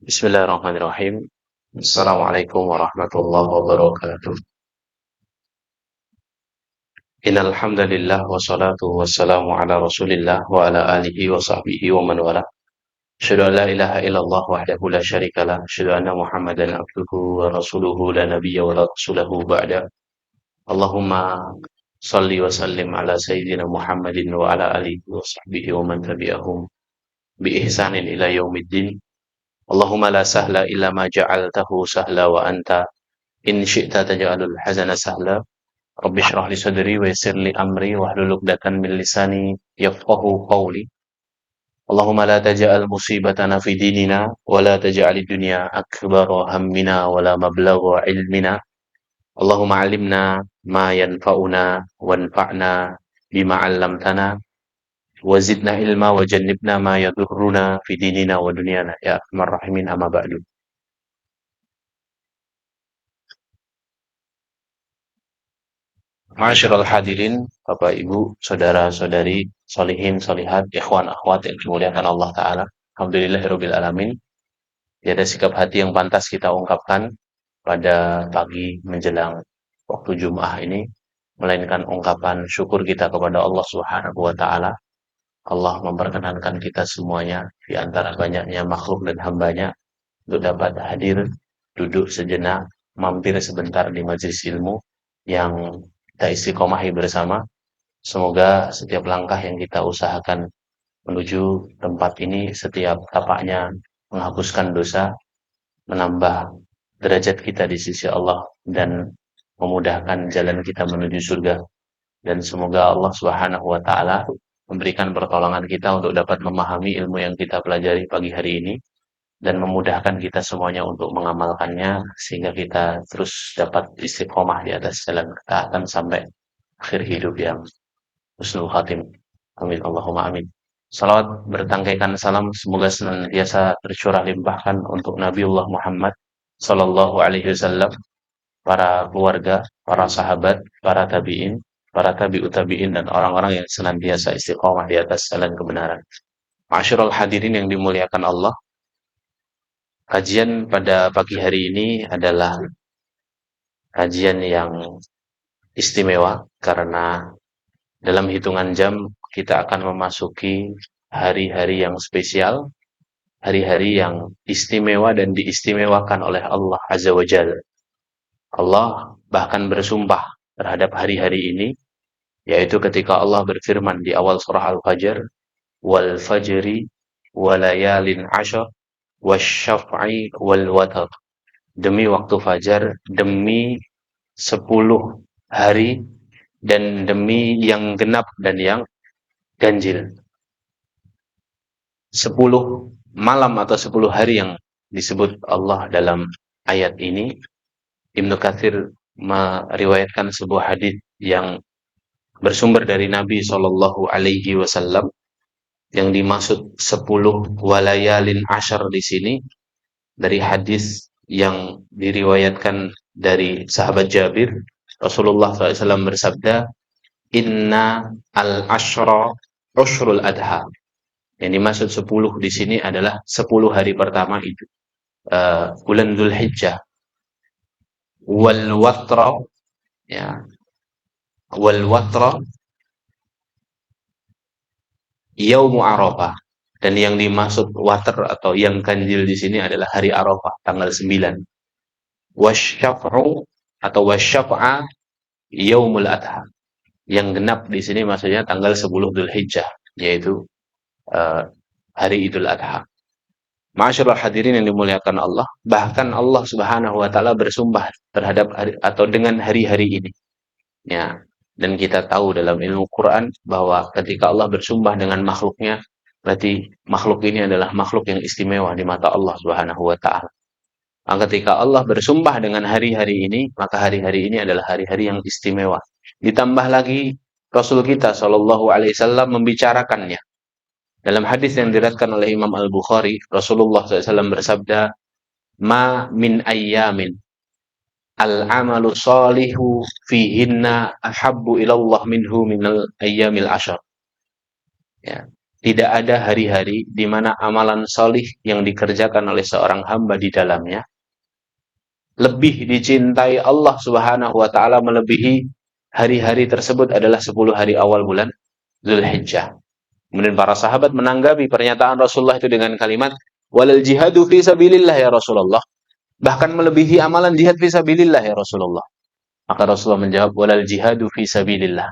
Bismillahirrahmanirrahim. Assalamualaikum warahmatullahi wabarakatuh. Innal hamdalillah wassalatu wassalamu ala Rasulillah wa ala alihi wa sahbihi wa man wala. Asyhadu an la ilaha illallah wahdahu la syarikalah, asyhadu anna Muhammadan abduhu wa rasuluhu la nabiyya wa la rasulahu ba'da. Allahumma salli wa sallim ala sayyidina Muhammadin wa ala alihi wa sahbihi wa man tabi'ahum bi ihsanin ila yaumiddin. Allahumma la sahla illa ma ja'altahu sahla wa anta in syi'ta taj'alul hazana sahla. Rabbi shrah li sadri wa yassir li amri wahlul 'uqdatam min lisani yafqahu qawli. Allahumma la taj'al musibatana fi dinina wa la taj'alid dunya akbara hammina wa la mablagha ilmina. Allahumma 'allimna ma yanfa'una wanfa'na bima 'allamtana wa zidna ilma wa jannibna ma yadurruna fi dinina wa dunyana ya arhamar rahimin, amma ba'du. Ma'asyiral hadirin, Bapak Ibu, saudara-saudari, solihin, solihat, ikhwan, akhwat yang dimuliakan Allah Ta'ala. Alhamdulillahirabbil alamin. Tiada sikap hati yang pantas kita ungkapkan pada pagi menjelang waktu Jum'ah ini, melainkan ungkapan syukur kita kepada Allah Subhanahu wa Ta'ala. Allah memperkenankan kita semuanya di antara banyaknya makhluk dan hambanya untuk dapat hadir, duduk sejenak, mampir sebentar di majelis ilmu yang kita istiqomahi bersama. Semoga setiap langkah yang kita usahakan menuju tempat ini, setiap tapaknya menghapuskan dosa, menambah derajat kita di sisi Allah, dan memudahkan jalan kita menuju surga. Dan semoga Allah Subhanahu wa Ta'ala memberikan pertolongan kita untuk dapat memahami ilmu yang kita pelajari pagi hari ini, dan memudahkan kita semuanya untuk mengamalkannya, sehingga kita terus dapat istiqomah di atas jalan ketaatan sampai akhir hidup yang husnul khatim. Amin Allahumma amin. Salawat bertangkaikan salam semoga senantiasa tercurah limpahkan untuk Nabiullah Muhammad Sallallahu Alaihi Wasallam, para keluarga, para sahabat, para tabiin, para tabi'ut tabiin, dan orang-orang yang senantiasa istiqomah di atas jalan kebenaran. Ma'asyiral hadirin yang dimuliakan Allah, kajian pada pagi hari ini adalah kajian yang istimewa karena dalam hitungan jam kita akan memasuki hari-hari yang spesial, hari-hari yang istimewa dan diistimewakan oleh Allah Azza wa Jalla. Allah bahkan bersumpah terhadap hari-hari ini, yaitu ketika Allah berfirman di awal surah Al-Fajr, wal fajri walayalin ashar wasyaf'i wal watar. Demi waktu fajar, demi 10 hari, dan demi yang genap dan yang ganjil. 10 malam atau 10 hari yang disebut Allah dalam ayat ini. Ibnu Katsir meriwayatkan sebuah hadis yang bersumber dari Nabi Shallallahu Alaihi Wasallam, yang dimaksud 10 walayalin ashar di sini dari hadis yang diriwayatkan dari sahabat Jabir. Rasulullah SAW bersabda, Inna al-ashra ushrul adha. Yang dimaksud 10 di sini adalah 10 hari pertama itu bulan Dzulhijjah. Wal watra, ya, wal watra yaumu Arafah. Dan yang dimaksud water atau yang ganjil di sini adalah hari Arafah tanggal 9. Wasyaf'u atau wasyaf'a yaumul adha. Yang genap di sini maksudnya tanggal 10 Dzulhijjah, yaitu uh, hari Idul Adha. Ma'asyiral hadirin yang dimuliakan Allah, bahkan Allah Subhanahu wa Ta'ala bersumpah terhadap hari, atau dengan hari-hari ini. Ya, dan kita tahu dalam ilmu Quran bahwa ketika Allah bersumpah dengan makhluknya, berarti makhluk ini adalah makhluk yang istimewa di mata Allah Subhanahu wa Ta'ala. Maka ketika Allah bersumpah dengan hari-hari ini, maka hari-hari ini adalah hari-hari yang istimewa. Ditambah lagi Rasul kita Shallallahu Alaihi Wasallam membicarakannya. Dalam hadis yang diriwayatkan oleh Imam Al-Bukhari, Rasulullah SAW bersabda, Ma min ayyamin al-amalu salihu fihinna ahabbu ilallah minhu minal ayyamil ashar. Ya. Tidak ada hari-hari di mana amalan solih yang dikerjakan oleh seorang hamba di dalamnya lebih dicintai Allah Subhanahu wa taala melebihi hari-hari tersebut adalah 10 hari awal bulan Zulhijjah. Kemudian para sahabat menanggapi pernyataan Rasulullah itu dengan kalimat, "Walal jihadu fi sabilillah ya Rasulullah." Bahkan melebihi amalan jihad fi sabilillah ya Rasulullah. Maka Rasulullah menjawab, "Walal jihadu fi sabilillah."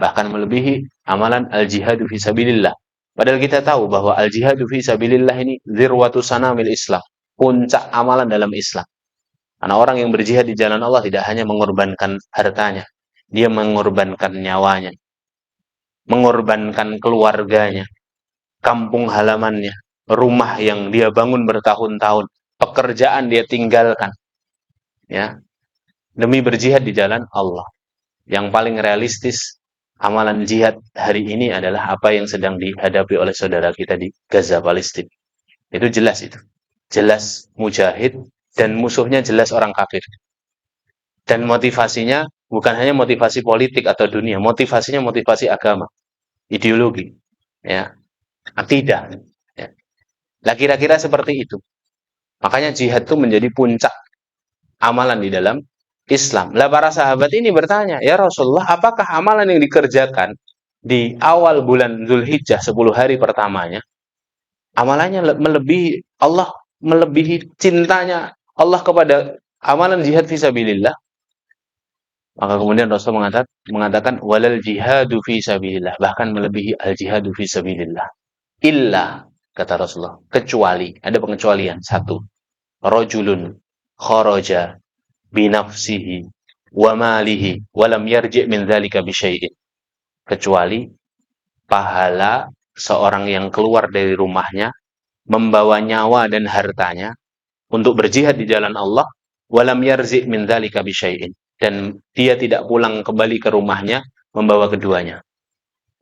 Bahkan melebihi amalan al-jihadu fi sabilillah. Padahal kita tahu bahwa al-jihadu fi sabilillah ini zirwatu sanamil Islam, puncak amalan dalam Islam. Karena orang yang berjihad di jalan Allah tidak hanya mengorbankan hartanya, dia mengorbankan nyawanya, mengorbankan keluarganya, kampung halamannya, rumah yang dia bangun bertahun-tahun, pekerjaan dia tinggalkan, ya, demi berjihad di jalan Allah. Yang paling realistis amalan jihad hari ini adalah apa yang sedang dihadapi oleh saudara kita di Gaza, Palestina. Itu jelas itu. Jelas mujahid dan musuhnya jelas orang kafir. Dan motivasinya bukan hanya motivasi politik atau dunia, motivasinya motivasi agama, ideologi, ya, akidah. Ya. Nah, kira-kira seperti itu. Makanya jihad itu menjadi puncak amalan di dalam Islam. Lah para sahabat ini bertanya, "Ya Rasulullah, apakah amalan yang dikerjakan di awal bulan Zulhijjah 10 hari pertamanya, amalannya melebihi Allah, melebihi cintanya Allah kepada amalan jihad fisabilillah?" Maka kemudian Rasul mengatakan walal jihadu fi sabilillah, bahkan melebihi al jihadu fi sabilillah. Illa, kata Rasulullah, kecuali, ada pengecualian satu. Rajulun kharaja binafsihi wa malihi wa lam yarji' min dzalika bi syai'in. Kecuali pahala seorang yang keluar dari rumahnya membawa nyawa dan hartanya untuk berjihad di jalan Allah, walam yarzi' min dzalika bi syai'in, dan dia tidak pulang kembali ke rumahnya membawa keduanya.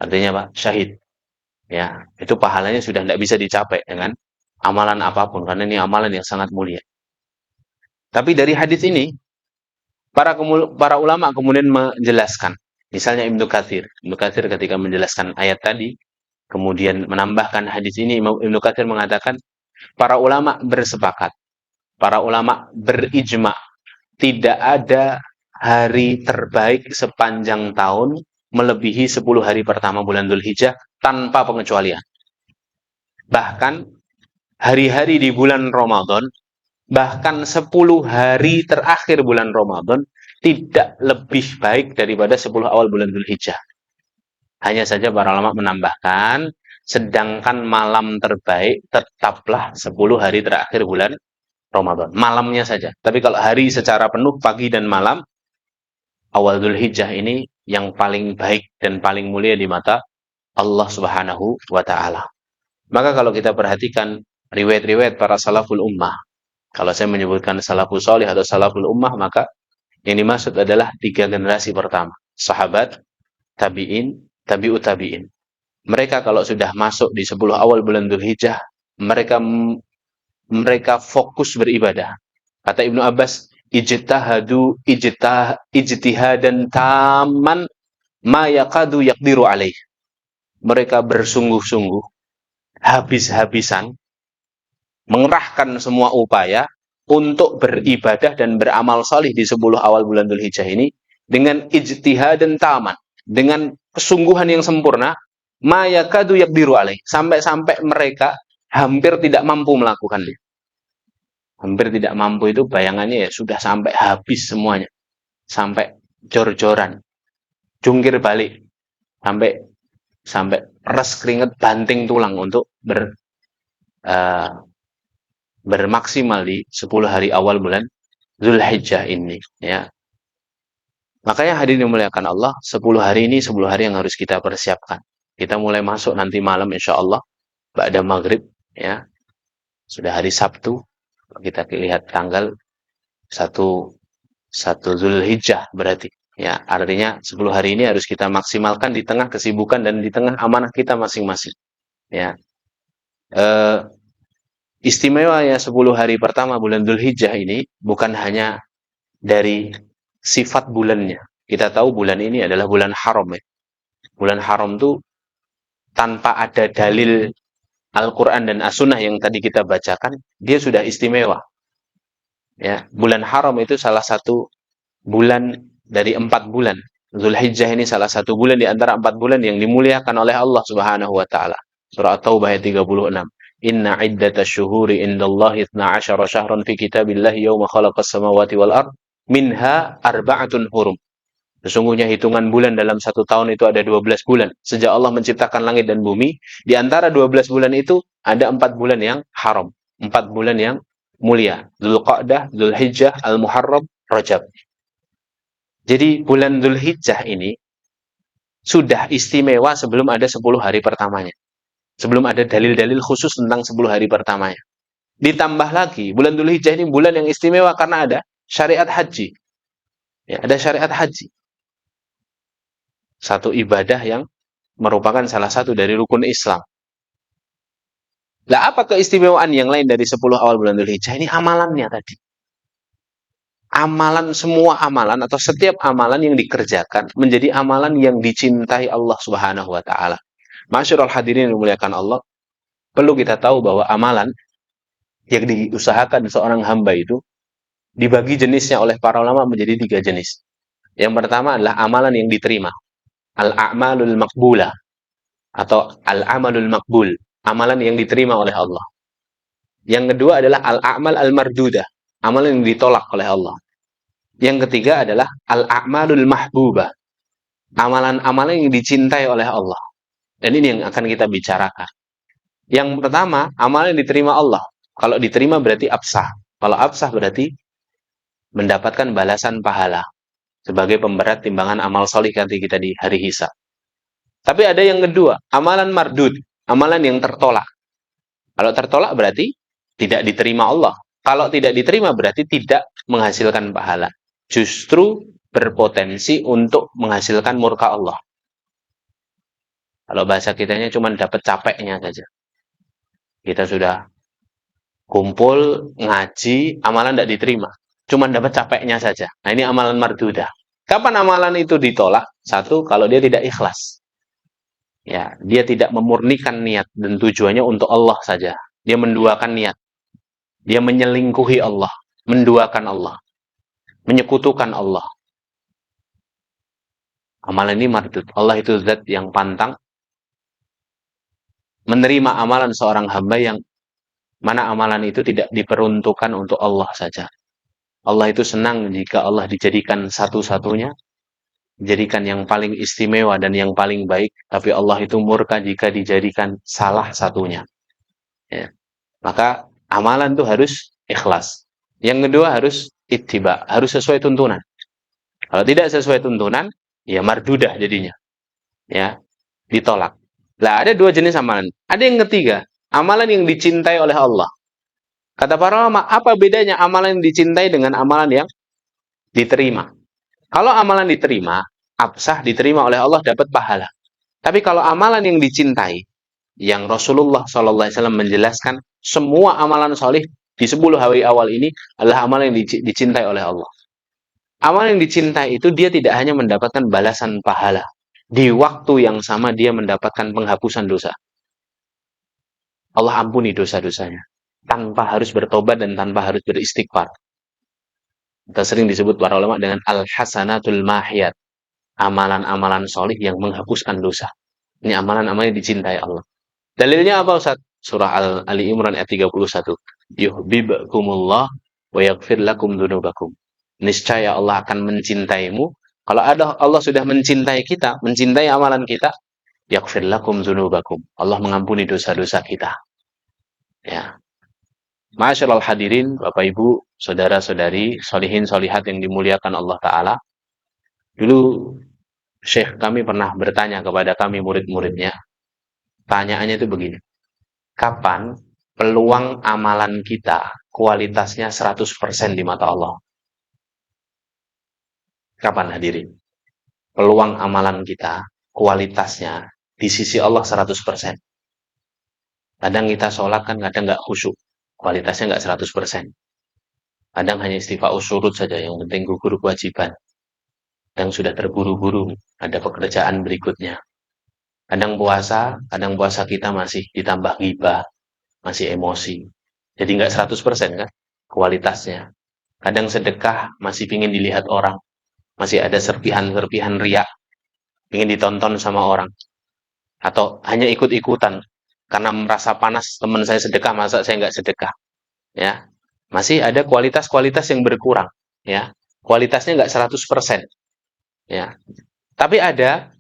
Artinya Pak, syahid. Ya, itu pahalanya sudah tidak bisa dicapai dengan amalan apapun karena ini amalan yang sangat mulia. Tapi dari hadis ini para ulama kemudian menjelaskan. Misalnya Ibnu Katsir. Ibnu Katsir ketika menjelaskan ayat tadi, kemudian menambahkan hadis ini, Ibnu Katsir mengatakan, para ulama bersepakat, para ulama berijma, tidak ada hari terbaik sepanjang tahun melebihi 10 hari pertama bulan Dzulhijjah tanpa pengecualian. Bahkan hari-hari di bulan Ramadan, bahkan 10 hari terakhir bulan Ramadan tidak lebih baik daripada 10 awal bulan Dzulhijjah. Hanya saja para ulama menambahkan, sedangkan malam terbaik tetaplah 10 hari terakhir bulan Ramadan. Malamnya saja. Tapi kalau hari secara penuh, pagi dan malam, awal Dzulhijjah ini yang paling baik dan paling mulia di mata Allah Subhanahu wa taala. Maka kalau kita perhatikan riwayat-riwayat para salaful ummah, kalau saya menyebutkan salafus salih atau salaful ummah, maka yang dimaksud adalah 3 generasi pertama. Sahabat, tabi'in, tabi'ut tabi'in. Mereka kalau sudah masuk di 10 awal bulan Dzulhijjah, mereka fokus beribadah. Kata Ibnu Abbas, ijtihadan taman ma yaqadu yaqdiru alaih. Mereka bersungguh-sungguh, habis-habisan, mengerahkan semua upaya untuk beribadah dan beramal salih di 10 awal bulan Dzulhijjah ini dengan ijtihadan taman, dengan kesungguhan yang sempurna, ma yakadu yaqdiru alaih, sampai-sampai mereka hampir tidak mampu melakukannya. Hampir tidak mampu itu bayangannya ya sudah sampai habis semuanya. Sampai jor-joran. Jungkir balik. Sampai res keringet banting tulang untuk bermaksimal di 10 hari awal bulan Zulhijjah ini, ya. Makanya hadirin dimuliakan Allah, 10 hari ini 10 hari yang harus kita persiapkan. Kita mulai masuk nanti malam insyaallah ba'da maghrib, ya. Sudah hari Sabtu, kita lihat tanggal 1 Zulhijjah berarti. Ya, artinya 10 hari ini harus kita maksimalkan di tengah kesibukan dan di tengah amanah kita masing-masing. Ya. Istimewanya 10 hari pertama bulan Dzulhijjah ini bukan hanya dari sifat bulannya. Kita tahu bulan ini adalah bulan haram ya. Bulan haram itu tanpa ada dalil Al-Quran dan As-Sunnah yang tadi kita bacakan, dia sudah istimewa. Ya, bulan haram itu salah satu bulan dari 4 bulan. Zulhijjah ini salah satu bulan di antara 4 bulan yang dimuliakan oleh Allah Subhanahu wa taala. Surah At-Taubah ayat 36. Inna iddatash syuhuri indallahi 12 syahran fi kitabillahi yauma khalaqas samawati wal ard minha arba'atun hurum. Sesungguhnya hitungan bulan dalam 1 tahun itu ada 12 bulan. Sejak Allah menciptakan langit dan bumi, di antara 12 bulan itu ada 4 bulan yang haram. 4 bulan yang mulia. Dzulqa'dah, Dzulhijjah, Al-Muharram, Rajab. Jadi bulan Dzulhijjah ini sudah istimewa sebelum ada 10 hari pertamanya. Sebelum ada dalil-dalil khusus tentang 10 hari pertamanya. Ditambah lagi, bulan Dzulhijjah ini bulan yang istimewa karena ada syariat haji. Ya, ada syariat haji. Satu ibadah yang merupakan salah satu dari rukun Islam. Lah apa keistimewaan yang lain dari 10 awal bulan Dzulhijjah? Ini amalannya tadi. Amalan, semua amalan atau setiap amalan yang dikerjakan menjadi amalan yang dicintai Allah Subhanahu wa taala. Masyarul hadirin yang dimuliakan Allah, perlu kita tahu bahwa amalan yang diusahakan seorang hamba itu dibagi jenisnya oleh para ulama menjadi 3 jenis. Yang pertama adalah amalan yang diterima, al-a'malul maqbulah atau al-amalul maqbul, amalan yang diterima oleh Allah. Yang kedua adalah al-a'mal al-mardudah, amalan yang ditolak oleh Allah. Yang ketiga adalah al-a'malul mahbubah, amalan-amalan yang dicintai oleh Allah. Dan ini yang akan kita bicarakan. Yang pertama, amalan yang diterima Allah. Kalau diterima berarti absah. Kalau absah berarti mendapatkan balasan pahala sebagai pemberat timbangan amal solih nanti kita di hari hisab. Tapi ada yang kedua, amalan mardud, amalan yang tertolak. Kalau tertolak berarti tidak diterima Allah. Kalau tidak diterima berarti tidak menghasilkan pahala. Justru berpotensi untuk menghasilkan murka Allah. Kalau bahasa kitanya cuma dapat capeknya saja. Kita sudah kumpul, ngaji, amalan tidak diterima. Cuma dapat capeknya saja. Nah ini amalan mardudah. Kapan amalan itu ditolak? Satu, kalau dia tidak ikhlas. Ya, dia tidak memurnikan niat dan tujuannya untuk Allah saja. Dia menduakan niat. Dia menyelingkuhi Allah, menduakan Allah, menyekutukan Allah. Amalan ini mardud. Allah itu zat yang pantang menerima amalan seorang hamba yang mana amalan itu tidak diperuntukkan untuk Allah saja. Allah itu senang jika Allah dijadikan satu-satunya, dijadikan yang paling istimewa dan yang paling baik, tapi Allah itu murka jika dijadikan salah satunya. Ya. Maka amalan itu harus ikhlas. Yang kedua harus ittiba, harus sesuai tuntunan. Kalau tidak sesuai tuntunan, ya mardudah jadinya. Ya, ditolak. Lah ada 2 jenis amalan. Ada yang ketiga, amalan yang dicintai oleh Allah. Kata para ulama, apa bedanya amalan yang dicintai dengan amalan yang diterima? Kalau amalan diterima, absah diterima oleh Allah dapat pahala. Tapi kalau amalan yang dicintai, yang Rasulullah SAW menjelaskan, semua amalan solih di 10 hari awal ini adalah amalan yang dicintai oleh Allah. Amalan yang dicintai itu dia tidak hanya mendapatkan balasan pahala. Di waktu yang sama dia mendapatkan penghapusan dosa. Allah ampuni dosa-dosanya. Tanpa harus bertobat dan tanpa harus beristighfar. Kita sering disebut para ulama dengan al-hasanatul mahiyat. Amalan-amalan solih yang menghapuskan dosa. Ini amalan-amalan yang dicintai Allah. Dalilnya apa Ustaz? Surah Ali Imran ayat 31. Yuhibbukumullah wa yaghfir lakum dzunubakum. Niscaya Allah akan mencintaimu. Kalau ada Allah sudah mencintai kita, mencintai amalan kita, yaghfir lakum dzunubakum. Allah mengampuni dosa-dosa kita. Ya. Masyaallah hadirin, Bapak Ibu, saudara-saudari, solihin solihat yang dimuliakan Allah Ta'ala. Dulu Syekh kami pernah bertanya kepada kami murid-muridnya. Tanyaannya itu begini. Kapan peluang amalan kita kualitasnya 100% di mata Allah? Kapan hadirin? Peluang amalan kita kualitasnya di sisi Allah 100%. Kadang kita sholat kan kadang nggak khusyuk. Kualitasnya nggak 100%. Kadang hanya istifa'us syurut saja, yang penting gugur kewajiban. Yang sudah terburu-buru, ada pekerjaan berikutnya. Kadang puasa kita masih ditambah ghibah, masih emosi. Jadi nggak 100% kan kualitasnya. Kadang sedekah masih pingin dilihat orang, masih ada serpihan-serpihan riak, pingin ditonton sama orang. Atau hanya ikut-ikutan, karena merasa panas teman saya sedekah, masa saya nggak sedekah. Ya, masih ada kualitas-kualitas yang berkurang. Ya, kualitasnya nggak 100%. Ya, tapi ada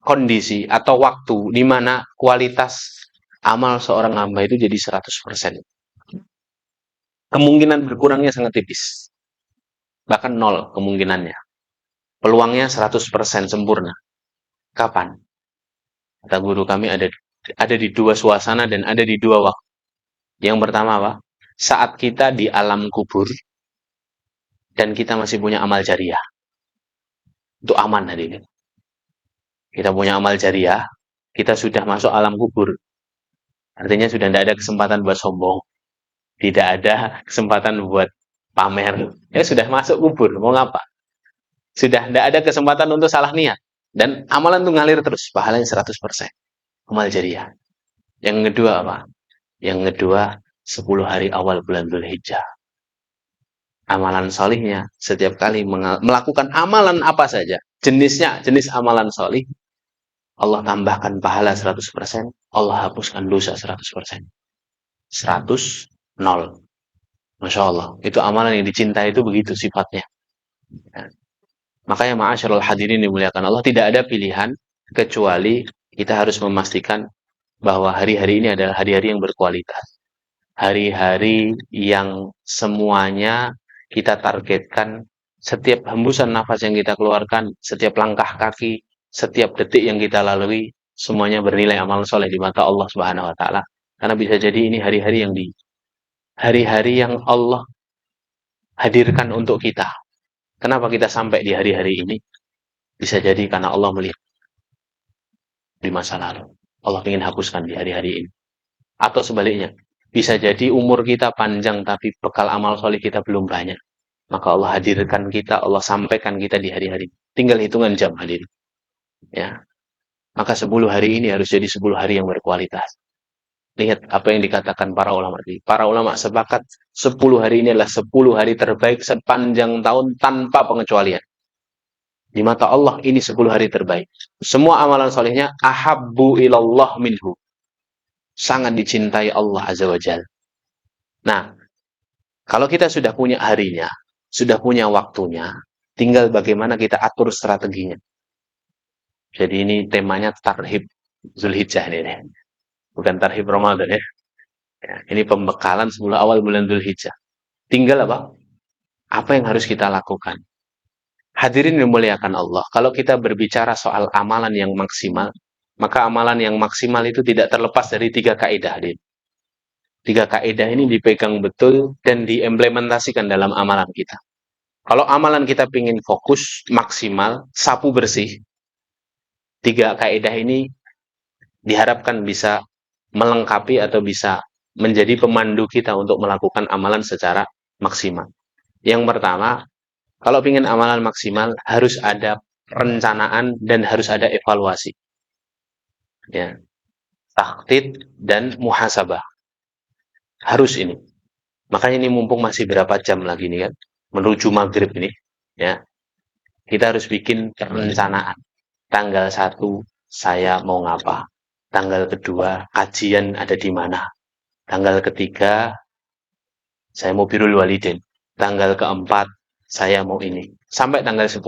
kondisi atau waktu di mana kualitas amal seorang hamba itu jadi 100%. Kemungkinan berkurangnya sangat tipis. Bahkan nol kemungkinannya. Peluangnya 100% sempurna. Kapan? Kata guru kami ada di dua suasana dan ada di dua waktu. Yang pertama apa? Saat kita di alam kubur dan kita masih punya amal jariah. Itu aman hari ini. Kita punya amal jariah, kita sudah masuk alam kubur. Artinya sudah tidak ada kesempatan buat sombong. Tidak ada kesempatan buat pamer. Ya sudah masuk kubur, mau ngapa? Sudah tidak ada kesempatan untuk salah niat. Dan amalan itu ngalir terus, pahalanya 100%. Amal jariah. Yang kedua apa? Yang kedua, 10 hari awal bulan Dzulhijjah. Amalan solihnya, setiap kali melakukan amalan apa saja, jenis amalan solih, Allah tambahkan pahala 100%, Allah hapuskan dosa 100%. 100, 0. Masya Allah. Itu amalan yang dicintai itu begitu sifatnya. Ya. Makanya ma'asyarul hadirin dimuliakan Allah, tidak ada pilihan kecuali kita harus memastikan bahwa hari-hari ini adalah hari-hari yang berkualitas. Hari-hari yang semuanya kita targetkan, setiap hembusan nafas yang kita keluarkan, setiap langkah kaki, setiap detik yang kita lalui, semuanya bernilai amal soleh di mata Allah Subhanahu wa taala. Karena bisa jadi ini hari-hari yang Allah hadirkan untuk kita. Kenapa kita sampai di hari-hari ini? Bisa jadi karena Allah melihat di masa lalu. Allah ingin hapuskan di hari-hari ini. Atau sebaliknya, bisa jadi umur kita panjang tapi bekal amal soleh kita belum banyak. Maka Allah hadirkan kita, Allah sampaikan kita di hari-hari. Tinggal hitungan jam hadir. Ya. Maka 10 hari ini harus jadi 10 hari yang berkualitas. Lihat apa yang dikatakan para ulama. Para ulama sepakat 10 hari ini adalah 10 hari terbaik sepanjang tahun tanpa pengecualian. Di mata Allah ini 10 hari terbaik. Semua amalan solehnya ahabbu ilallah minhu. Sangat dicintai Allah Azza wa Jal. Nah, kalau kita sudah punya harinya, sudah punya waktunya, tinggal bagaimana kita atur strateginya. Jadi ini temanya tarhib Zulhijjah ini. Bukan tarhib Ramadan ya. Ini pembekalan 10 awal bulan Zulhijjah. Tinggal apa? Apa yang harus kita lakukan? Hadirin dimuliakan Allah. Kalau kita berbicara soal amalan yang maksimal, maka amalan yang maksimal itu tidak terlepas dari 3 kaidah. 3 kaidah ini dipegang betul dan diimplementasikan dalam amalan kita. Kalau amalan kita ingin fokus, maksimal, sapu bersih, 3 kaidah ini diharapkan bisa melengkapi atau bisa menjadi pemandu kita untuk melakukan amalan secara maksimal. Yang pertama, kalau ingin amalan maksimal, harus ada perencanaan dan harus ada evaluasi. Ya. Takhtid dan muhasabah. Harus ini. Makanya ini mumpung masih berapa jam lagi nih kan, menuju maghrib ini. Ya. Kita harus bikin perencanaan. Tanggal 1, saya mau ngapa. Tanggal kedua, kajian ada di mana. Tanggal ketiga, saya mau birrul walidain. Tanggal keempat, saya mau ini. Sampai tanggal 10.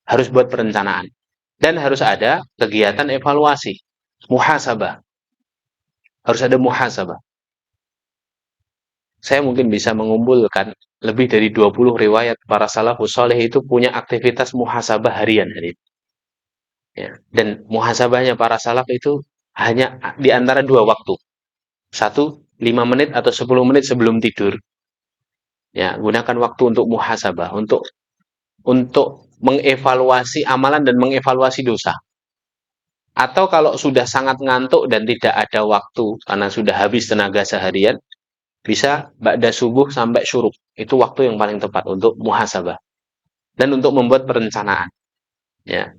Harus buat perencanaan. Dan harus ada kegiatan evaluasi. Muhasabah. Harus ada muhasabah. Saya mungkin bisa mengumpulkan lebih dari 20 riwayat para salafus soleh itu punya aktivitas muhasabah harian. Ya. Dan muhasabahnya para salaf itu hanya di antara 2 waktu. 1, 5 menit atau 10 menit sebelum tidur. Ya, gunakan waktu untuk muhasabah, untuk mengevaluasi amalan dan mengevaluasi dosa. Atau kalau sudah sangat ngantuk dan tidak ada waktu karena sudah habis tenaga seharian, bisa ba'da subuh sampai syuruk. Itu waktu yang paling tepat untuk muhasabah dan untuk membuat perencanaan. Ya.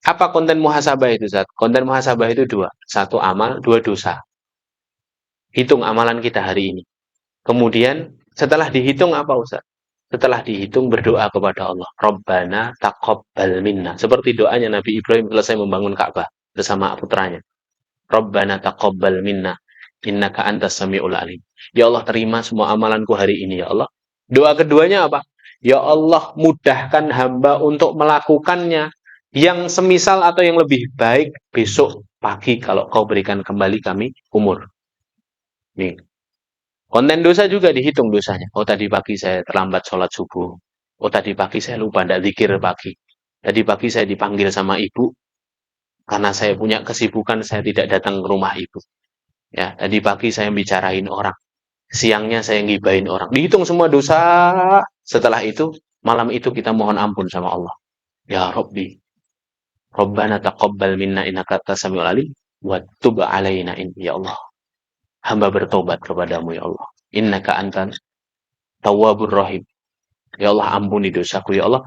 Apa konten muhasabah itu, Ustaz? Konten muhasabah itu dua. Satu amal, dua dosa. Hitung amalan kita hari ini. Kemudian setelah dihitung apa, Ustaz? Setelah dihitung berdoa kepada Allah. Rabbana taqabbal minna. Seperti doanya Nabi Ibrahim selesai membangun Ka'bah bersama putranya. Rabbana taqabbal minna. Innaka antas sami'ul alim. Ya Allah, terima semua amalanku hari ini, ya Allah. Doa keduanya apa? Ya Allah, mudahkan hamba untuk melakukannya yang semisal atau yang lebih baik besok pagi kalau kau berikan kembali kami umur. Nih, konten dosa juga dihitung dosanya. Oh, tadi pagi saya terlambat sholat subuh. Oh, tadi pagi saya lupa tidak zikir pagi. Tadi pagi saya dipanggil sama ibu karena saya punya kesibukan, saya tidak datang ke rumah ibu. Ya, tadi pagi saya bicarain orang. Siangnya saya ngibahin orang. Dihitung semua dosa. Setelah itu, malam itu kita mohon ampun sama Allah. Ya Rabbi, Rabbana taqabbal minna innaka antas samiul alim wa tub alaina ya Allah. Hamba bertobat kepadamu ya Allah. Innaka antas tawwabur rahim. Ya Allah, ampuni dosaku ya Allah.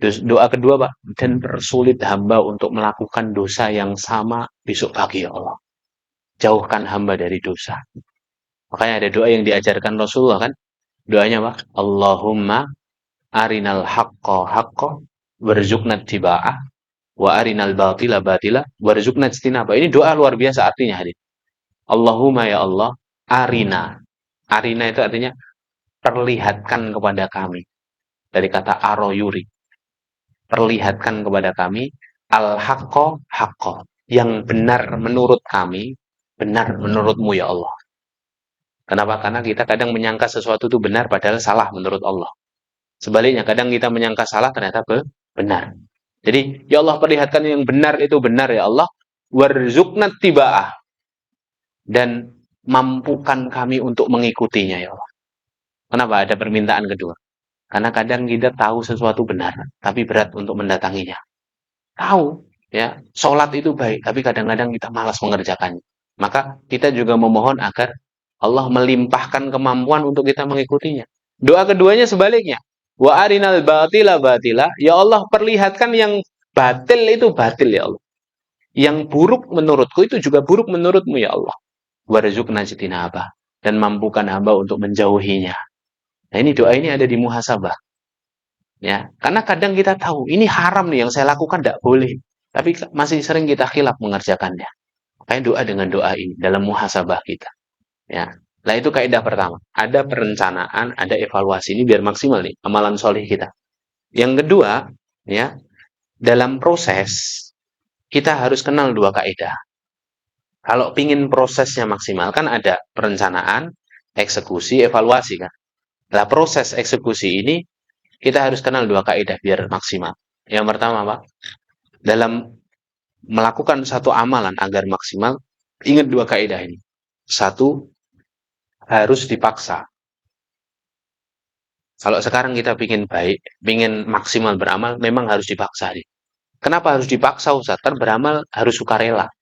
Doa kedua, Pak, dan persulit hamba untuk melakukan dosa yang sama besok pagi ya Allah. Jauhkan hamba dari dosa. Makanya ada doa yang diajarkan Rasulullah kan? Doanya Pak, Allahumma arinal haqqa haqqa warzuqna tiba'ah wa arinal batila batila warzuqna ijtinaba. Ini doa luar biasa artinya hadis. Allahumma ya Allah, arina. Arina itu artinya perlihatkan kepada kami. Dari kata aroyuri. Perlihatkan kepada kami al-haqqo haqqo. Yang benar menurut kami, benar menurutmu ya Allah. Kenapa? Karena kita kadang menyangka sesuatu itu benar padahal salah menurut Allah. Sebaliknya, kadang kita menyangka salah ternyata benar. Jadi, ya Allah, perlihatkan yang benar itu benar ya Allah. Warzuqna tiba'ah. Dan mampukan kami untuk mengikutinya ya Allah. Kenapa ada permintaan kedua? Karena kadang kita tahu sesuatu benar, tapi berat untuk mendatanginya. Tahu, ya, sholat itu baik, tapi kadang-kadang kita malas mengerjakannya. Maka kita juga memohon agar Allah melimpahkan kemampuan untuk kita mengikutinya. Doa keduanya sebaliknya. Wa arinal batila batila. Ya Allah, perlihatkan yang batil itu batil ya Allah. Yang buruk menurutku itu juga buruk menurutmu ya Allah. Warzuqna jitinaba. Dan mampukan hamba untuk menjauhinya. Nah, ini doa ini ada di muhasabah. Ya, karena kadang kita tahu ini haram nih yang saya lakukan tidak boleh. Tapi masih sering kita khilaf mengerjakannya. Makanya doa dengan doa ini dalam muhasabah kita. Ya. Nah, itu kaidah pertama. Ada perencanaan, ada evaluasi. Ini biar maksimal nih amalan soleh kita. Yang kedua, ya, dalam proses kita harus kenal dua kaidah. Kalau pingin prosesnya maksimal kan ada perencanaan, eksekusi, evaluasi kan. Nah, proses eksekusi ini kita harus kenal dua kaidah biar maksimal. Yang pertama, Pak, dalam melakukan satu amalan agar maksimal, ingat dua kaidah ini. Satu, harus dipaksa. Kalau sekarang kita pingin baik, pingin maksimal beramal, memang harus dipaksa. Kenapa harus dipaksa, Ustaz? Kan beramal harus sukarela.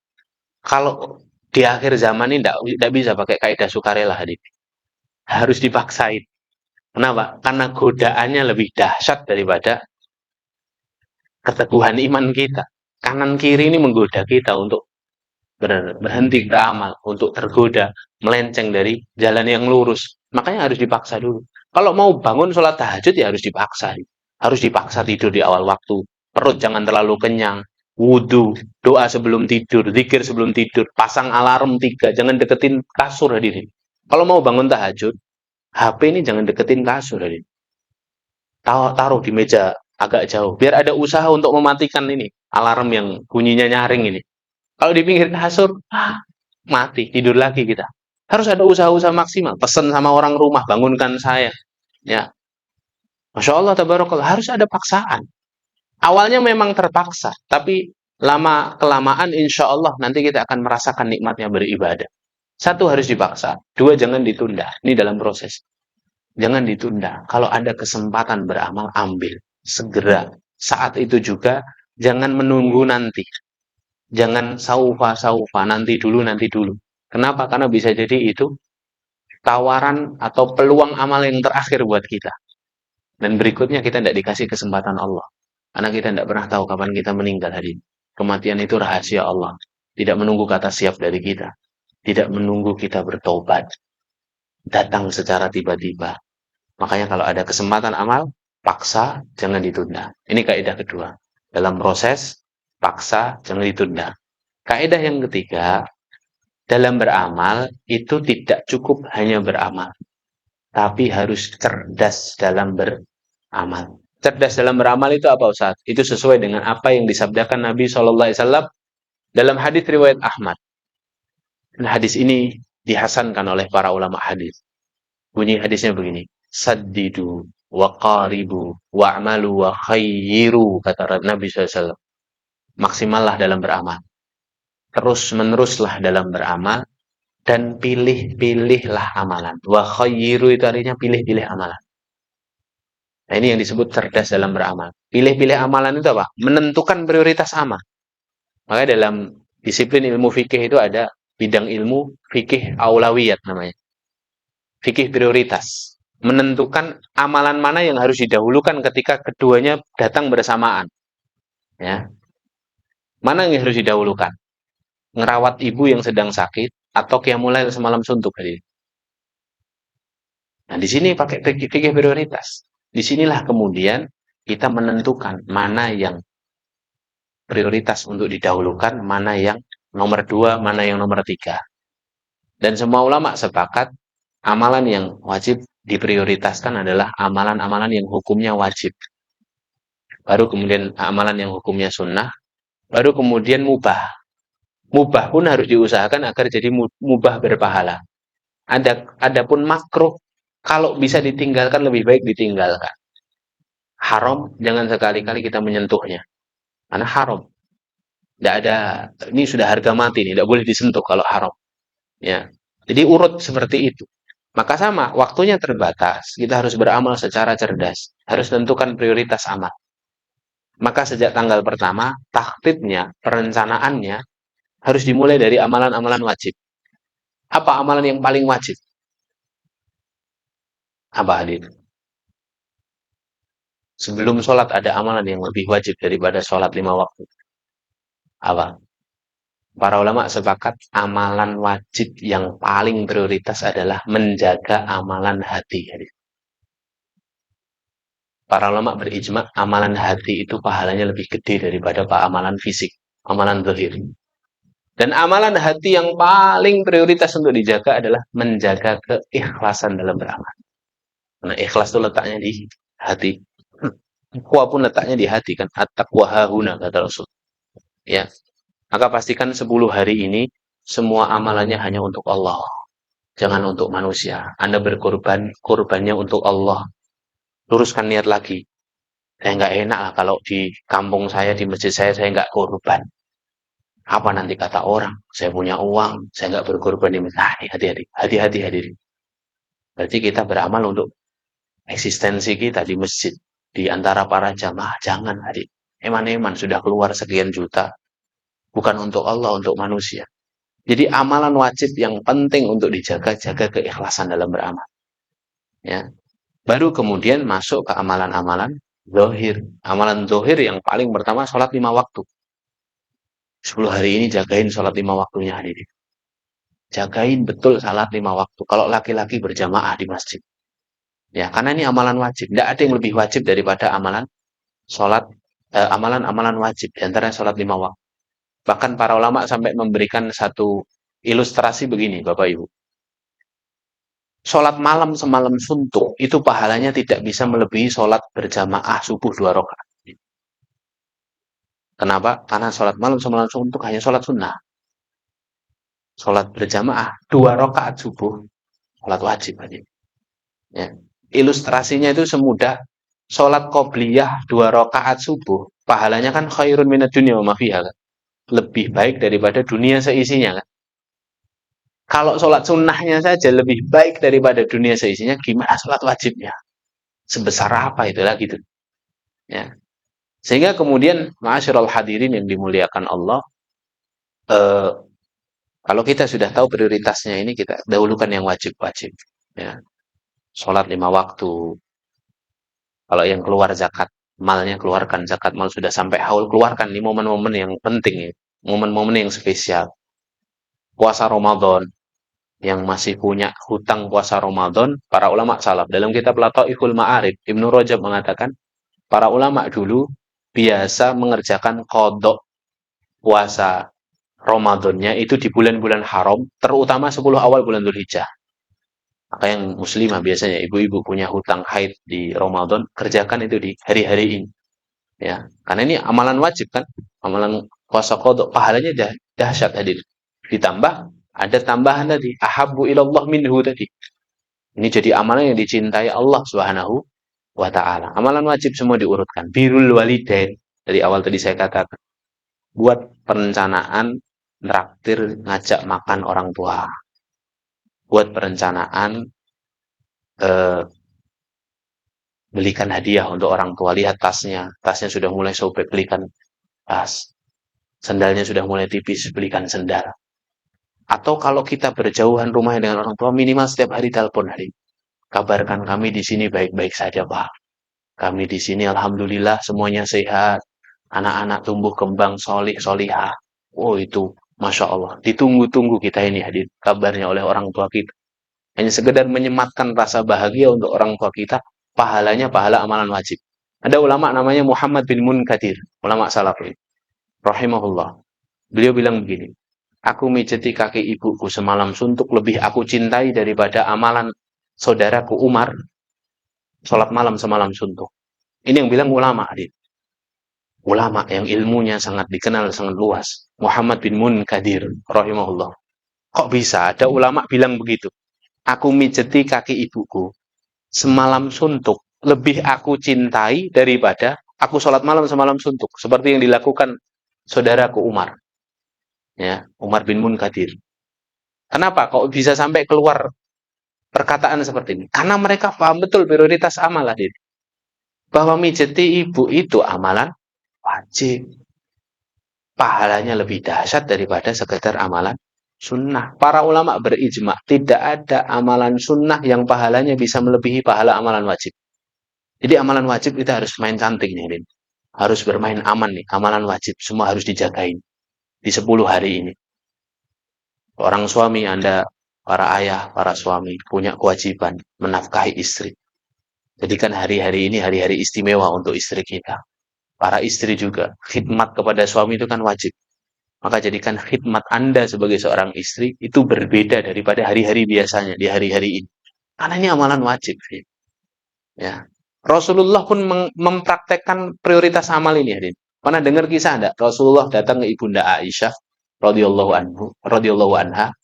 Kalau di akhir zaman ini tidak bisa pakai kaidah sukarela, Hadid. Harus dipaksain. Kenapa? Karena godaannya lebih dahsyat daripada keteguhan iman kita. Kanan kiri ini menggoda kita untuk berhenti beramal, untuk tergoda, melenceng dari jalan yang lurus. Makanya harus dipaksa dulu. Kalau mau bangun sholat tahajud ya harus dipaksa. Harus dipaksa tidur di awal waktu. Perut jangan terlalu kenyang. Wudhu, doa sebelum tidur, zikir sebelum tidur, pasang alarm 3, jangan deketin kasur hadirin. Kalau mau bangun tahajud, HP ini jangan deketin kasur hadirin. Taruh di meja agak jauh, biar ada usaha untuk mematikan ini, alarm yang bunyinya nyaring ini. Kalau di pinggir kasur, mati, tidur lagi kita. Harus ada usaha-usaha maksimal. Pesan sama orang rumah, bangunkan saya. Ya, Masya Allah, tabarakallah, harus ada paksaan. Awalnya memang terpaksa, tapi lama-kelamaan insya Allah nanti kita akan merasakan nikmatnya beribadah. Satu, harus dipaksa. Dua, jangan ditunda. Ini dalam proses. Jangan ditunda. Kalau ada kesempatan beramal, ambil. Segera. Saat itu juga, jangan menunggu nanti. Jangan saufa-saufa, nanti dulu, nanti dulu. Kenapa? Karena bisa jadi itu tawaran atau peluang amal yang terakhir buat kita. Dan berikutnya kita tidak dikasih kesempatan Allah. Karena kita tidak pernah tahu kapan kita meninggal hari ini. Kematian itu rahasia Allah. Tidak menunggu kata siap dari kita. Tidak menunggu kita bertobat. Datang secara tiba-tiba. Makanya kalau ada kesempatan amal, paksa, jangan ditunda. Ini kaidah kedua. Dalam proses, paksa, jangan ditunda. Kaidah yang ketiga, dalam beramal, itu tidak cukup hanya beramal. Tapi harus cerdas dalam beramal. Cerdas dalam beramal itu apa Ustaz? Itu sesuai dengan apa yang disabdakan Nabi SAW dalam hadis riwayat Ahmad. Dan hadis ini dihasankan oleh para ulama hadis. Bunyi hadisnya begini. Saddidu wa qaribu wa'malu wa khayyiru, kata Nabi SAW. Maksimallah dalam beramal. Terus meneruslah dalam beramal. Dan pilih-pilihlah amalan. Wa khayyiru itu artinya pilih-pilih amalan. Nah, ini yang disebut cerdas dalam beramal. Pilih-pilih amalan itu apa? Menentukan prioritas amal. Makanya dalam disiplin ilmu fikih itu ada bidang ilmu fikih aulawiyat namanya. Fikih prioritas. Menentukan amalan mana yang harus didahulukan ketika keduanya datang bersamaan. Ya. Mana yang harus didahulukan? Ngerawat ibu yang sedang sakit atau qiyamul semalam suntuk tadi. Nah, di sini pakai fikih prioritas. Disinilah kemudian kita menentukan mana yang prioritas untuk didahulukan, mana yang nomor 2, mana yang nomor 3. Dan semua ulama sepakat, amalan yang wajib diprioritaskan adalah amalan-amalan yang hukumnya wajib. Baru kemudian amalan yang hukumnya sunnah, baru kemudian mubah. Mubah pun harus diusahakan agar jadi mubah berpahala. Adapun makruh, kalau bisa ditinggalkan lebih baik ditinggalkan. Haram, jangan sekali-kali kita menyentuhnya. Karena haram. Tidak ada, ini sudah harga mati nih, tidak boleh disentuh kalau haram. Ya. Jadi urut seperti itu. Maka sama, waktunya terbatas. Kita harus beramal secara cerdas. Harus tentukan prioritas amal. Maka sejak tanggal pertama, taktibnya, perencanaannya, harus dimulai dari amalan-amalan wajib. Apa amalan yang paling wajib? Apa hadir? Sebelum sholat ada amalan yang lebih wajib daripada sholat 5 waktu. Apa? Para ulama sepakat amalan wajib yang paling prioritas adalah menjaga amalan hati. Para ulama berijma amalan hati itu pahalanya lebih gede daripada amalan fisik, amalan zahir. Dan amalan hati yang paling prioritas untuk dijaga adalah menjaga keikhlasan dalam beramal. Karena ikhlas itu letaknya di hati. Taqwa pun letaknya di hati kan. At-taqwa hahuna kata Rasul. Ya. Maka pastikan 10 hari ini semua amalannya hanya untuk Allah. Jangan untuk manusia. Anda berkorban, korbannya untuk Allah. Luruskan niat lagi. Saya nggak enak lah kalau di kampung saya, di masjid saya nggak korban. Apa nanti kata orang? Saya punya uang, saya nggak berkorban di masjid. Hati-hati, hati-hati hadirin. Berarti kita beramal untuk eksistensi kita di masjid. Di antara para jamaah, jangan hadir. Eman-eman sudah keluar sekian juta. Bukan untuk Allah, untuk manusia. Jadi amalan wajib yang penting untuk dijaga, jaga keikhlasan dalam beramal. Ya. Baru kemudian masuk ke amalan-amalan zohir. Amalan zohir yang paling pertama sholat 5 waktu. 10 hari ini jagain sholat 5 waktunya hadirin. Jagain betul sholat 5 waktu. Kalau laki-laki berjamaah di masjid. Ya, karena ini amalan wajib. Tidak ada yang lebih wajib daripada amalan sholat, amalan-amalan wajib. Di antara sholat 5 waktu. Bahkan para ulama sampai memberikan satu ilustrasi begini, Bapak Ibu. Sholat malam semalam suntuk, itu pahalanya tidak bisa melebihi sholat berjamaah subuh 2 rakaat. Kenapa? Karena sholat malam semalam suntuk hanya sholat sunnah. Sholat berjamaah 2 rakaat subuh, sholat wajib. Ya. Ilustrasinya itu semudah sholat qobliyah 2 rakaat subuh, pahalanya kan khairun minad dunya wa ma fiha. Lebih baik daripada dunia seisinya kan. Kalau sholat sunnahnya saja lebih baik daripada dunia seisinya, gimana sholat wajibnya? Sebesar apa itulah gitu. Ya. Sehingga kemudian, ma'asyiral hadirin yang dimuliakan Allah, eh, kalau kita sudah tahu prioritasnya ini, kita dahulukan yang wajib-wajib. Ya. Sholat 5 waktu. Kalau yang keluar zakat, malnya keluarkan, zakat mal sudah sampai haul keluarkan. Ini momen-momen yang penting ya, momen-momen yang spesial. Puasa Ramadan, yang masih punya hutang puasa Ramadan, para ulama salaf. Dalam kitab Lataiful Ma'arif, Ibnu Rajab mengatakan, para ulama dulu biasa mengerjakan kodok puasa Ramadannya itu di bulan-bulan haram, terutama 10 awal bulan Dzulhijjah. Maka yang muslimah biasanya ibu-ibu punya hutang haid di Ramadan, kerjakan itu di hari-hari ini. Ya, karena ini amalan wajib kan, amalan puasa kodok, pahalanya dahsyat hadir. Ditambah ada tambahan tadi, ahabbu ilallah minhu tadi. Ini jadi amalan yang dicintai Allah Subhanahu wa taala. Amalan wajib semua diurutkan. Birrul walidain dari awal tadi saya katakan. Buat perencanaan traktir ngajak makan orang tua. Buat perencanaan eh, belikan hadiah untuk orang tua. Lihat tasnya, tasnya sudah mulai sobek, belikan tas. Sendalnya sudah mulai tipis, belikan sendal. Atau kalau kita berjauhan rumahnya dengan orang tua, minimal setiap hari telepon hari. Kabarkan kami di sini baik-baik saja, Pak. Kami di sini alhamdulillah semuanya sehat. Anak-anak tumbuh kembang solih solihah. Oh itu Masya Allah. Ditunggu-tunggu kita ini hadir kabarnya oleh orang tua kita. Hanya sekedar menyematkan rasa bahagia untuk orang tua kita. Pahalanya pahala amalan wajib. Ada ulama namanya Muhammad bin Munkadir. Ulama salaf ini. Rahimahullah. Beliau bilang begini. Aku mijeti kaki ibuku semalam suntuk lebih aku cintai daripada amalan saudaraku Umar. Sholat malam semalam suntuk. Ini yang bilang ulama, adik. Ulama yang ilmunya sangat dikenal, sangat luas. Muhammad bin Munkadir, rahimahullah. Kok bisa ada ulama bilang begitu? Aku mijeti kaki ibuku. Semalam suntuk. Lebih aku cintai daripada aku sholat malam semalam suntuk. Seperti yang dilakukan saudaraku Umar. Ya, Umar bin Munkadir. Kenapa? Kok bisa sampai keluar perkataan seperti ini? Karena mereka paham betul prioritas amal, adik. Bahwa mijeti ibu itu amalan wajib. Pahalanya lebih dahsyat daripada sekedar amalan sunnah. Para ulama berijma, tidak ada amalan sunnah yang pahalanya bisa melebihi pahala amalan wajib. Jadi amalan wajib kita harus main cantik nih, Rin. Harus bermain aman nih, amalan wajib. Semua harus dijagain di 10 hari ini. Orang suami Anda, para ayah, para suami, punya kewajiban menafkahi istri. Jadikan hari-hari ini hari-hari istimewa untuk istri kita. Para istri juga, khidmat kepada suami itu kan wajib. Maka jadikan khidmat Anda sebagai seorang istri itu berbeda daripada hari-hari biasanya di hari-hari ini. Karena ini amalan wajib. Ya. Rasulullah pun mempraktekkan prioritas amal ini. Hadin. Pernah dengar kisah Anda? Rasulullah datang ke Ibunda Aisyah radhiyallahu anha.